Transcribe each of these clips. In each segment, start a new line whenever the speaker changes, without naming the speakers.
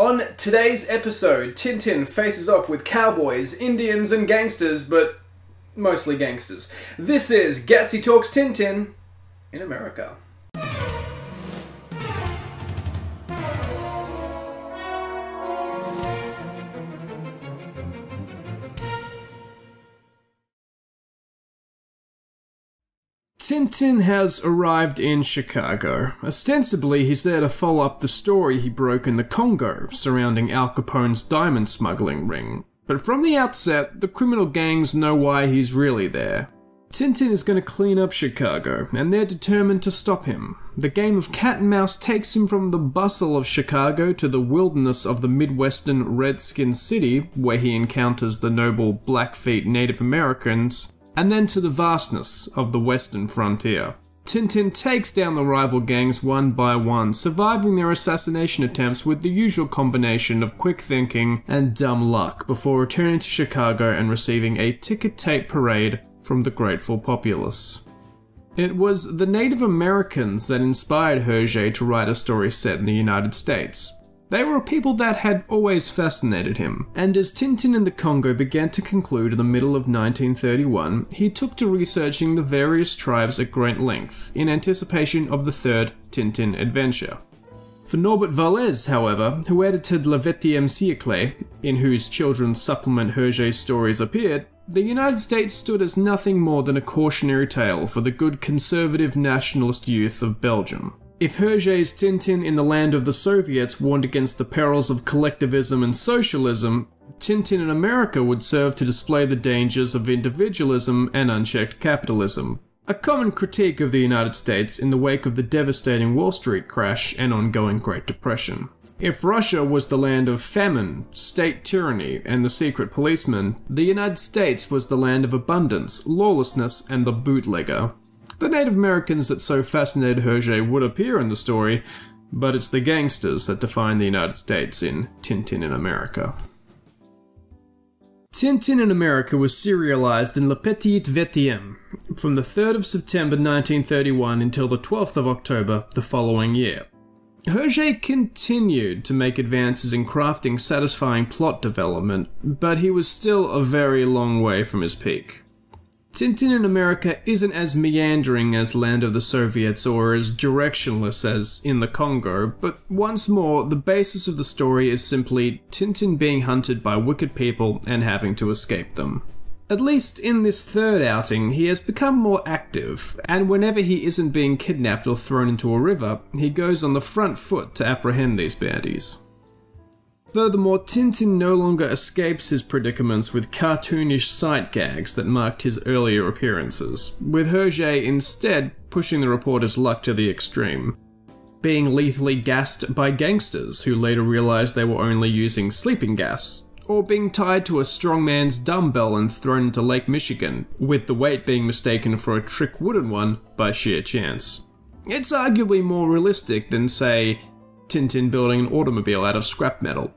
On today's episode, Tintin faces off with cowboys, Indians and gangsters, but mostly gangsters. This is Gatsy Talks Tintin in America. Tintin has arrived in Chicago. Ostensibly, he's there to follow up the story he broke in the Congo surrounding Al Capone's diamond smuggling ring. But from the outset, the criminal gangs know why he's really there. Tintin is going to clean up Chicago, and they're determined to stop him. The game of cat and mouse takes him from the bustle of Chicago to the wilderness of the Midwestern Redskin City, where he encounters the noble Blackfeet Native Americans, and then to the vastness of the western frontier. Tintin takes down the rival gangs one by one, surviving their assassination attempts with the usual combination of quick thinking and dumb luck, before returning to Chicago and receiving a ticker tape parade from the grateful populace. It was the Native Americans that inspired Hergé to write a story set in the United States. They were a people that had always fascinated him, and as Tintin in the Congo began to conclude in the middle of 1931, he took to researching the various tribes at great length, in anticipation of the third Tintin adventure. For Norbert Vallès, however, who edited Le XXe siècle, in whose children's supplement Hergé's stories appeared, the United States stood as nothing more than a cautionary tale for the good conservative nationalist youth of Belgium. If Hergé's Tintin in the land of the Soviets warned against the perils of collectivism and socialism, Tintin in America would serve to display the dangers of individualism and unchecked capitalism. A common critique of the United States in the wake of the devastating Wall Street crash and ongoing Great Depression. If Russia was the land of famine, state tyranny, and the secret policeman, the United States was the land of abundance, lawlessness, and the bootlegger. The Native Americans that so fascinated Hergé would appear in the story, but it's the gangsters that define the United States in Tintin in America. Tintin in America was serialized in Le Petit XXe from the 3rd of September 1931 until the 12th of October the following year. Hergé continued to make advances in crafting satisfying plot development, but he was still a very long way from his peak. Tintin in America isn't as meandering as Land of the Soviets or as directionless as in the Congo, but once more, the basis of the story is simply Tintin being hunted by wicked people and having to escape them. At least in this third outing, he has become more active, and whenever he isn't being kidnapped or thrown into a river, he goes on the front foot to apprehend these baddies. Furthermore, Tintin no longer escapes his predicaments with cartoonish sight gags that marked his earlier appearances, with Hergé instead pushing the reporter's luck to the extreme, being lethally gassed by gangsters who later realized they were only using sleeping gas, or being tied to a strongman's dumbbell and thrown into Lake Michigan, with the weight being mistaken for a trick wooden one by sheer chance. It's arguably more realistic than, say, Tintin building an automobile out of scrap metal,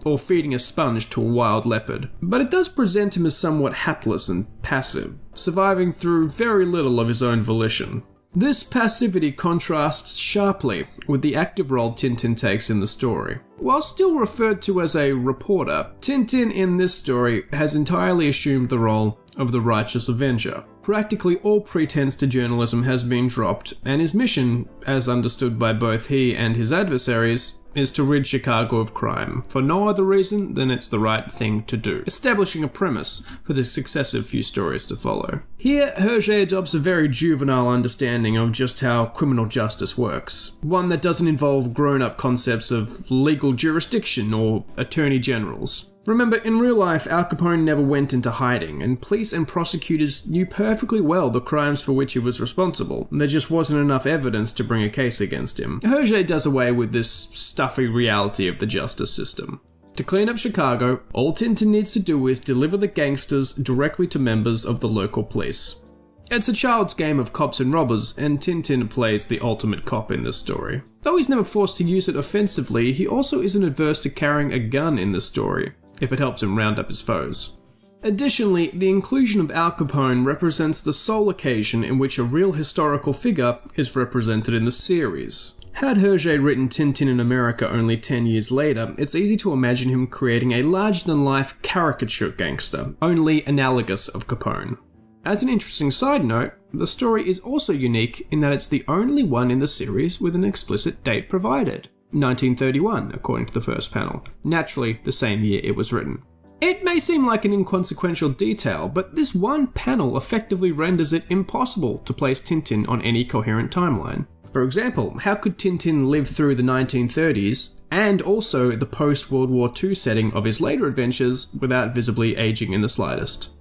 or feeding a sponge to a wild leopard, but it does present him as somewhat hapless and passive, surviving through very little of his own volition. This passivity contrasts sharply with the active role Tintin takes in the story. While still referred to as a reporter, Tintin in this story has entirely assumed the role of the righteous avenger. Practically all pretense to journalism has been dropped, and his mission, as understood by both he and his adversaries, is to rid Chicago of crime, for no other reason than it's the right thing to do, establishing a premise for the successive few stories to follow. Here, Hergé adopts a very juvenile understanding of just how criminal justice works, one that doesn't involve grown-up concepts of legal jurisdiction or attorney generals. Remember, in real life, Al Capone never went into hiding, and police and prosecutors knew perfectly well the crimes for which he was responsible. There just wasn't enough evidence to bring a case against him. Hergé does away with this stuffy reality of the justice system. To clean up Chicago, all Tintin needs to do is deliver the gangsters directly to members of the local police. It's a child's game of cops and robbers, and Tintin plays the ultimate cop in this story. Though he's never forced to use it offensively, he also isn't adverse to carrying a gun in this story, if it helps him round up his foes. Additionally, the inclusion of Al Capone represents the sole occasion in which a real historical figure is represented in the series. Had Hergé written Tintin in America only 10 years later, it's easy to imagine him creating a larger-than-life caricature gangster, only analogous of Capone. As an interesting side note, the story is also unique in that it's the only one in the series with an explicit date provided. 1931, according to the first panel. Naturally, the same year it was written. It may seem like an inconsequential detail, but this one panel effectively renders it impossible to place Tintin on any coherent timeline. For example, how could Tintin live through the 1930s and also the post-World War II setting of his later adventures without visibly aging in the slightest?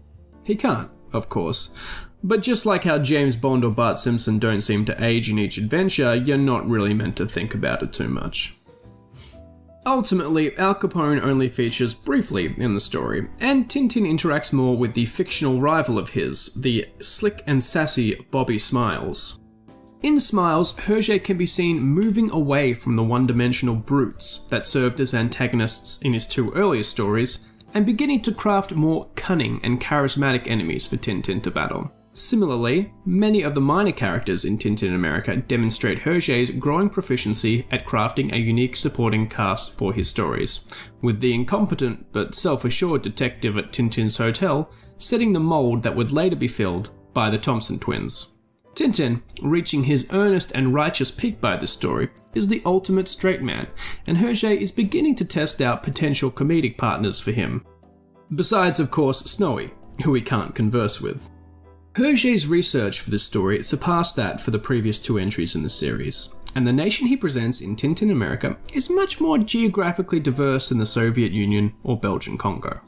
He can't, of course. But just like how James Bond or Bart Simpson don't seem to age in each adventure, you're not really meant to think about it too much. Ultimately, Al Capone only features briefly in the story, and Tintin interacts more with the fictional rival of his, the slick and sassy Bobby Smiles. In Smiles, Hergé can be seen moving away from the one-dimensional brutes that served as antagonists in his two earlier stories, and beginning to craft more cunning and charismatic enemies for Tintin to battle. Similarly, many of the minor characters in Tintin in America demonstrate Hergé's growing proficiency at crafting a unique supporting cast for his stories, with the incompetent but self-assured detective at Tintin's hotel setting the mold that would later be filled by the Thompson twins. Tintin, reaching his earnest and righteous peak by this story, is the ultimate straight man, and Hergé is beginning to test out potential comedic partners for him. Besides, of course, Snowy, who he can't converse with. Hergé's research for this story surpassed that for the previous two entries in the series, and the nation he presents in Tintin America is much more geographically diverse than the Soviet Union or Belgian Congo.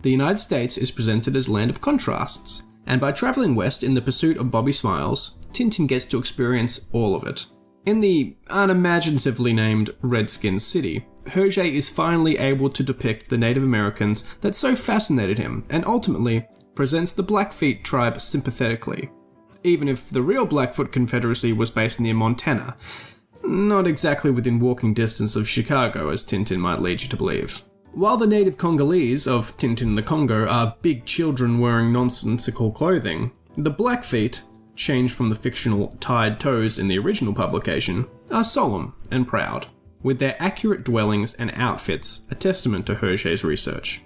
The United States is presented as a land of contrasts, and by travelling west in the pursuit of Bobby Smiles, Tintin gets to experience all of it. In the unimaginatively named Redskin City, Hergé is finally able to depict the Native Americans that so fascinated him, and ultimately presents the Blackfeet tribe sympathetically, even if the real Blackfoot Confederacy was based near Montana, not exactly within walking distance of Chicago as Tintin might lead you to believe. While the native Congolese of Tintin in the Congo are big children wearing nonsensical clothing, the Blackfeet, changed from the fictional tied toes in the original publication, are solemn and proud, with their accurate dwellings and outfits a testament to Hergé's research.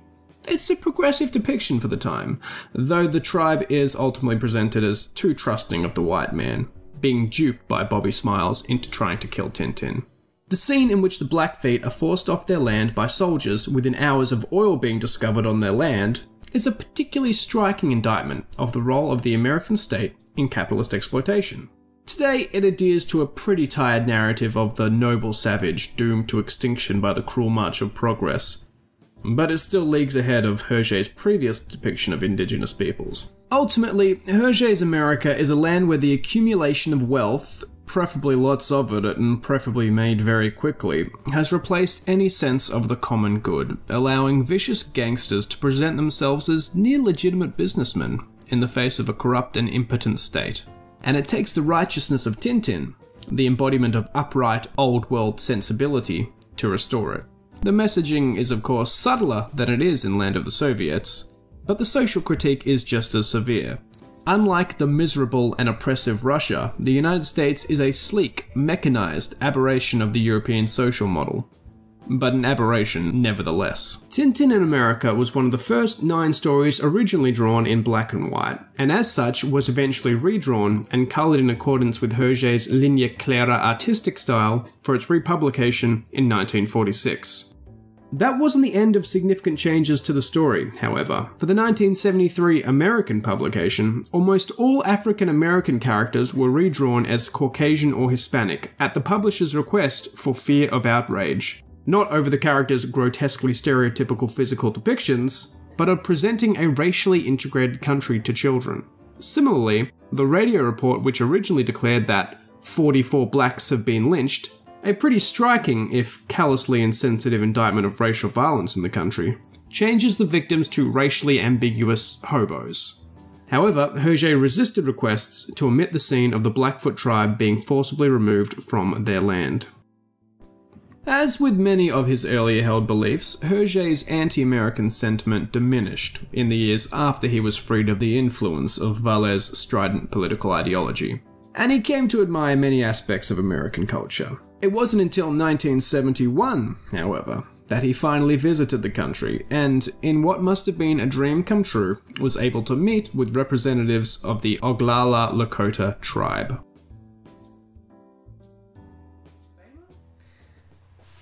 It's a progressive depiction for the time, though the tribe is ultimately presented as too trusting of the white man, being duped by Bobby Smiles into trying to kill Tintin. The scene in which the Blackfeet are forced off their land by soldiers within hours of oil being discovered on their land is a particularly striking indictment of the role of the American state in capitalist exploitation. Today, it adheres to a pretty tired narrative of the noble savage doomed to extinction by the cruel march of progress, but it still leagues ahead of Hergé's previous depiction of indigenous peoples. Ultimately, Hergé's America is a land where the accumulation of wealth, preferably lots of it and preferably made very quickly, has replaced any sense of the common good, allowing vicious gangsters to present themselves as near-legitimate businessmen in the face of a corrupt and impotent state. And it takes the righteousness of Tintin, the embodiment of upright, old-world sensibility, to restore it. The messaging is of course subtler than it is in Land of the Soviets, but the social critique is just as severe. Unlike the miserable and oppressive Russia, the United States is a sleek, mechanized aberration of the European social model. But an aberration nevertheless. Tintin in America was one of the first 9 stories originally drawn in black and white, and as such was eventually redrawn and coloured in accordance with Hergé's Ligne Clara artistic style for its republication in 1946. That wasn't the end of significant changes to the story, however. For the 1973 American publication, almost all African American characters were redrawn as Caucasian or Hispanic at the publisher's request for fear of outrage. Not over the characters' grotesquely stereotypical physical depictions, but of presenting a racially integrated country to children. Similarly, the radio report which originally declared that 44 blacks have been lynched, a pretty striking, if callously insensitive indictment of racial violence in the country, changes the victims to racially ambiguous hobos. However, Hergé resisted requests to omit the scene of the Blackfoot tribe being forcibly removed from their land. As with many of his earlier held beliefs, Hergé's anti-American sentiment diminished in the years after he was freed of the influence of Vallée's strident political ideology, and he came to admire many aspects of American culture. It wasn't until 1971, however, that he finally visited the country, and in what must have been a dream come true, was able to meet with representatives of the Oglala Lakota tribe.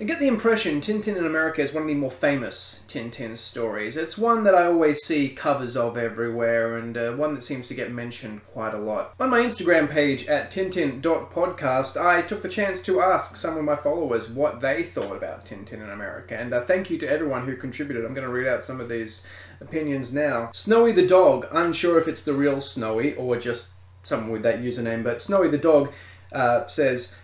I get the impression Tintin in America is one of the more famous Tintin stories. It's one that I always see covers of everywhere, and one that seems to get mentioned quite a lot. On my Instagram page at tintin.podcast, I took the chance to ask some of my followers what they thought about Tintin in America, and thank you to everyone who contributed. I'm going to read out some of these opinions now. Snowy the Dog, unsure if it's the real Snowy or just someone with that username, but Snowy the Dog says,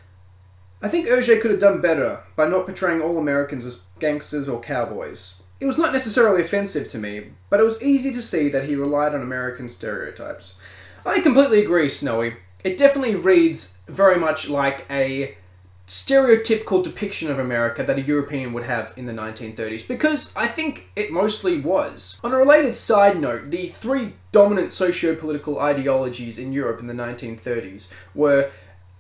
I think Hergé could have done better by not portraying all Americans as gangsters or cowboys. It was not necessarily offensive to me, but it was easy to see that he relied on American stereotypes. I completely agree, Snowy. It definitely reads very much like a stereotypical depiction of America that a European would have in the 1930s, because I think it mostly was. On a related side note, the three dominant socio-political ideologies in Europe in the 1930s were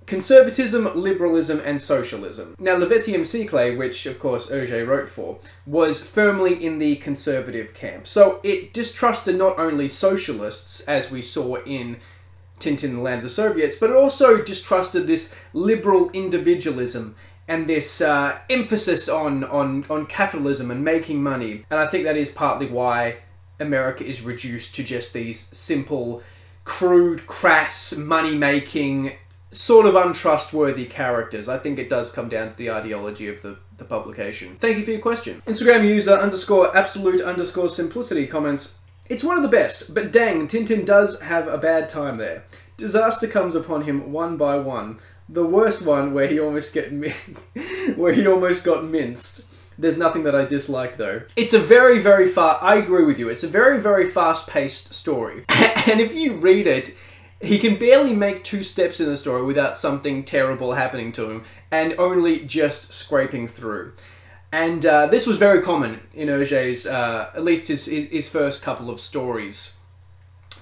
Conservatism, Liberalism, and Socialism. Now, Le Septième Siècle, which of course Hergé wrote for, was firmly in the conservative camp. So it distrusted not only socialists, as we saw in Tintin, the Land of the Soviets, but it also distrusted this liberal individualism and this emphasis on capitalism and making money. And I think that is partly why America is reduced to just these simple, crude, crass, money-making, sort of untrustworthy characters. I think it does come down to the ideology of the publication. Thank you for your question. Instagram user _absolute_simplicity comments, it's one of the best, but dang, Tintin does have a bad time there. Disaster comes upon him one by one. The worst one where he almost got minced. There's nothing that I dislike though. It's a very, very I agree with you. It's a very, very fast-paced story. And if you read it, he can barely make 2 steps in the story without something terrible happening to him, and only just scraping through. And this was very common in Hergé's, at least his first couple of stories.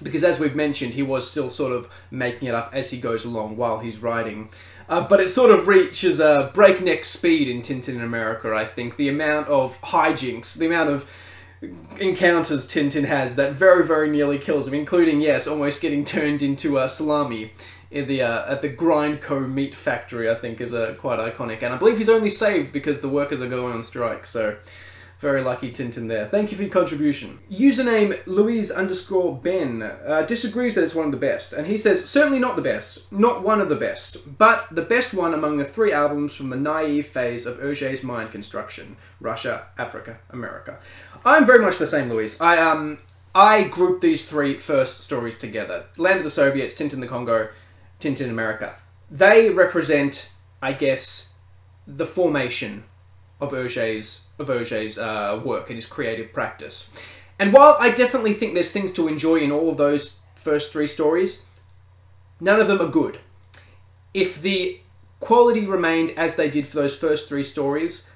Because as we've mentioned, he was still sort of making it up as he goes along while he's writing. But it sort of reaches a breakneck speed in Tintin in America, I think. The amount of hijinks, the amount of encounters Tintin has that very, very nearly kills him, including, yes, almost getting turned into a salami in the at the Grindco meat factory, I think is quite iconic. And I believe he's only saved because the workers are going on strike, so very lucky Tintin there. Thank you for your contribution. Username Louise_Ben disagrees that it's one of the best, and he says, certainly not the best, not one of the best, but the best one among the 3 albums from the naive phase of Hergé's mind construction, Russia, Africa, America. I'm very much the same, Louise. I grouped these 3 first stories together. Land of the Soviets, Tintin the Congo, Tintin America. They represent, I guess, the formation of Hergé's work and his creative practice. And while I definitely think there's things to enjoy in all of those first 3 stories, none of them are good. If the quality remained as they did for those first 3 stories,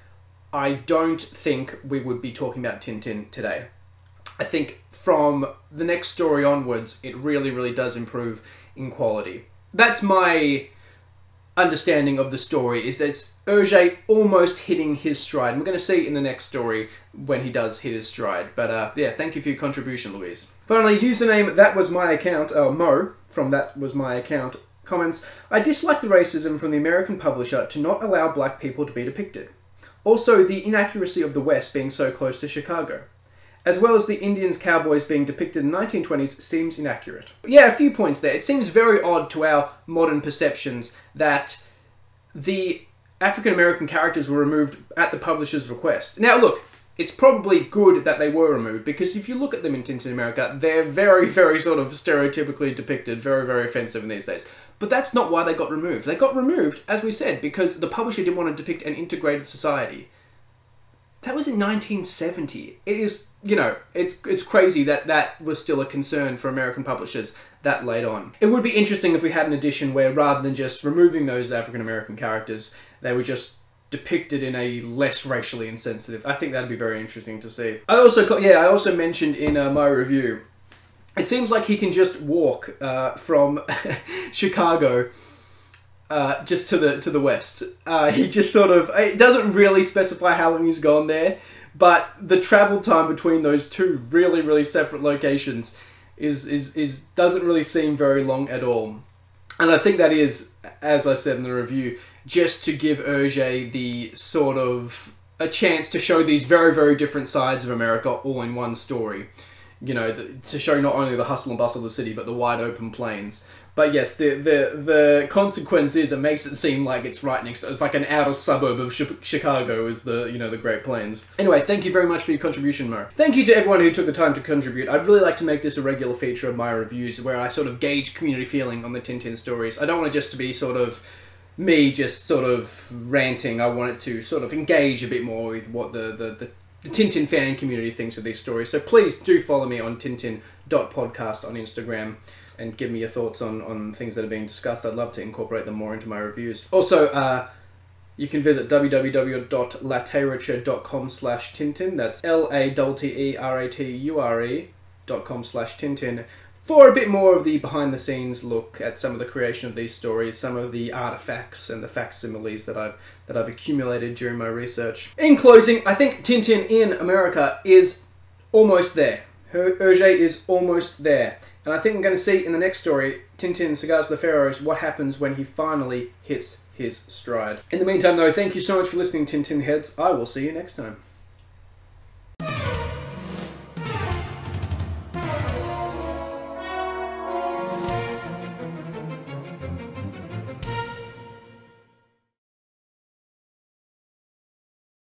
I don't think we would be talking about Tintin today. I think from the next story onwards, it really, really does improve in quality. That's my understanding of the story, is that it's Hergé almost hitting his stride. And we're going to see in the next story when he does hit his stride. But yeah, thank you for your contribution, Louise. Finally, username That Was My Account, Mo, from That Was My Account, comments, I dislike the racism from the American publisher to not allow black people to be depicted. Also, the inaccuracy of the West being so close to Chicago, as well as the Indians cowboys being depicted in the 1920s seems inaccurate. Yeah, a few points there. It seems very odd to our modern perceptions that the African-American characters were removed at the publisher's request. Now look, it's probably good that they were removed, because if you look at them in Tintin America, they're very, very sort of stereotypically depicted, very, very offensive in these days. But that's not why they got removed. They got removed, as we said, because the publisher didn't want to depict an integrated society. That was in 1970. It is, you know, it's crazy that that was still a concern for American publishers that late on. It would be interesting if we had an edition where, rather than just removing those African-American characters, they were just depicted in a less racially insensitive. I think that'd be very interesting to see. I also mentioned in my review, it seems like he can just walk from Chicago
just to the west. He just sort of... It doesn't really specify how long he's gone there, but the travel time between those two really, really separate locations is doesn't really seem very long at all. And I think that is, as I said in the review, just to give Hergé the sort of a chance to show these very, very different sides of America all in one story. You know, to show not only the hustle and bustle of the city, but the wide open plains. But yes, the consequence is it makes it seem like it's right next to, it's like an outer suburb of Chicago is the, you know, the Great Plains. Anyway, thank you very much for your contribution, Mo. Thank you to everyone who took the time to contribute. I'd really like to make this a regular feature of my reviews where I sort of gauge community feeling on the Tintin stories. I don't want it just to be sort of me just sort of ranting. I want it to sort of engage a bit more with what the Tintin fan community thinks of these stories. So please do follow me on tintin.podcast on Instagram and give me your thoughts on things that are being discussed. I'd love to incorporate them more into my reviews. Also, you can visit www.latterature.com/Tintin. That's LATTERATURE.com/Tintin for a bit more of the behind-the-scenes look at some of the creation of these stories, some of the artifacts and the facsimiles that I've accumulated during my research. In closing, I think Tintin in America is almost there. Hergé is almost there. And I think I'm going to see in the next story, Tintin, Cigars of the Pharaohs, what happens when he finally hits his stride. In the meantime, though, thank you so much for listening, Tintin heads. I will see you next time.